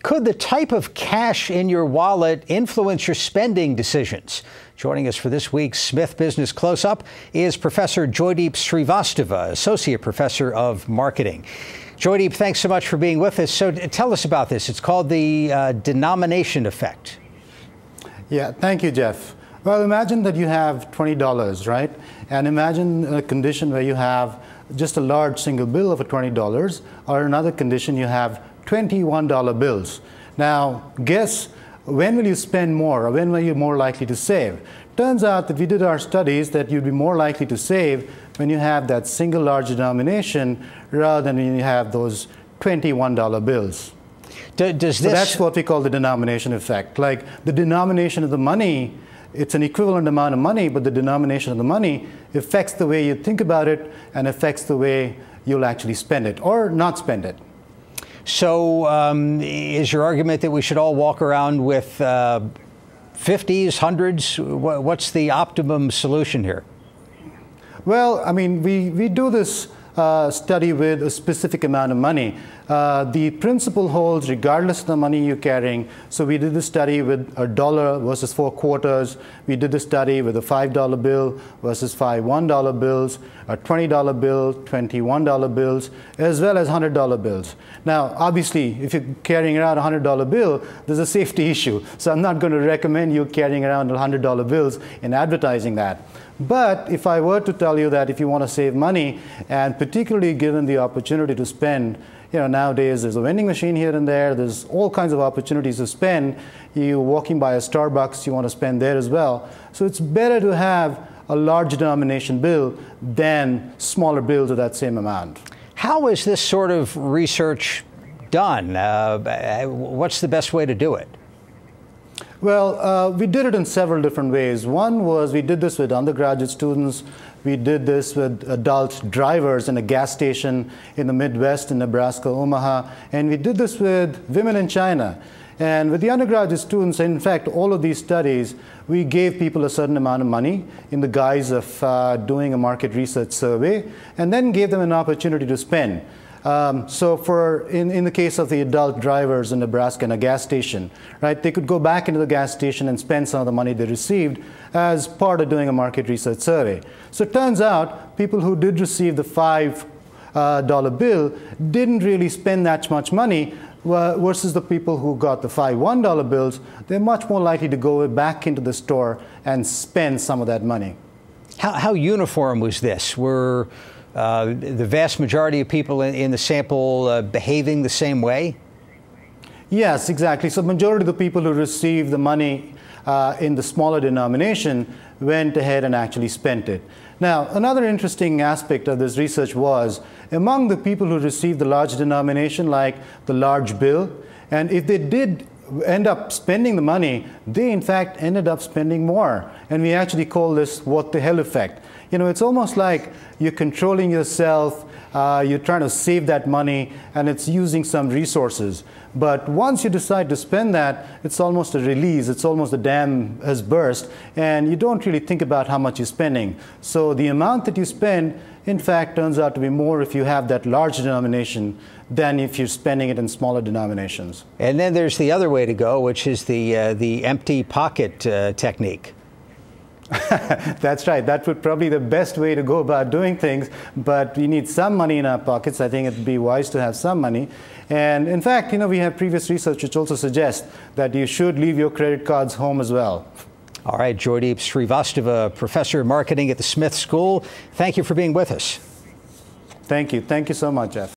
Could the type of cash in your wallet influence your spending decisions? Joining us for this week's Smith Business Close-Up is Professor Joydeep Srivastava, Associate Professor of Marketing. Joydeep, thanks so much for being with us. So tell us about this. It's called the Denomination Effect. Yeah, thank you, Jeff. Well, imagine that you have $20, right? And imagine a condition where you have just a large single bill of $20, or another condition you have $21 bills. Now, guess when will you spend more, or when are you more likely to save? Turns out that we did our studies that you'd be more likely to save when you have that single large denomination rather than when you have those $21 bills. So that's what we call the denomination effect. Like the denomination of the money, it's an equivalent amount of money, but the denomination of the money affects the way you think about it and affects the way you'll actually spend it or not spend it. So is your argument that we should all walk around with 50s, hundreds? What's the optimum solution here? Well, I mean, we do this study with a specific amount of money. The principle holds regardless of the money you're carrying. So we did the study with $1 versus 4 quarters. We did the study with a $5 bill versus 5 $1 bills, a $20 bill, $21 bills, as well as $100 bills. Now, obviously, if you're carrying around a $100 bill, there's a safety issue. So I'm not going to recommend you carrying around $100 bills and advertising that. But if I were to tell you that if you want to save money, and particularly given the opportunity to spend, nowadays there's a vending machine here and there, there's all kinds of opportunities to spend. You're walking by a Starbucks, you want to spend there as well. So it's better to have a large denomination bill than smaller bills of that same amount. How is this sort of research done? What's the best way to do it? Well, we did it in several different ways. One was we did this with undergraduate students. We did this with adult drivers in a gas station in the Midwest in Nebraska, Omaha. And we did this with women in China. And with the undergraduate students, in fact, all of these studies, we gave people a certain amount of money in the guise of doing a market research survey, and then gave them an opportunity to spend. So in the case of the adult drivers in Nebraska in a gas station, right, they could go back into the gas station and spend some of the money they received as part of doing a market research survey. So it turns out people who did receive the $5 bill didn't really spend that much money versus the people who got the 5 $1 bills. They're much more likely to go back into the store and spend some of that money. How uniform was this? Were the vast majority of people in the sample behaving the same way? Yes, exactly. So majority of the people who received the money in the smaller denomination went ahead and actually spent it. Now, another interesting aspect of this research was among the people who received the large denomination, like the large bill, and if they did end up spending the money, they in fact ended up spending more. And we actually call this what the hell effect. It's almost like you're controlling yourself, you're trying to save that money, and it's using some resources. But once you decide to spend that, it's almost a release, it's almost the dam has burst, and you don't really think about how much you're spending. So the amount that you spend, in fact, turns out to be more if you have that large denomination than if you're spending it in smaller denominations. And then there's the other way to go, which is the empty pocket technique. That's right. That would probably be the best way to go about doing things, but we need some money in our pockets. I think it would be wise to have some money. And in fact, we have previous research which also suggests that you should leave your credit cards home as well. All right, Joydeep Srivastava, Professor of Marketing at the Smith School. Thank you for being with us. Thank you. Thank you so much, Jeff.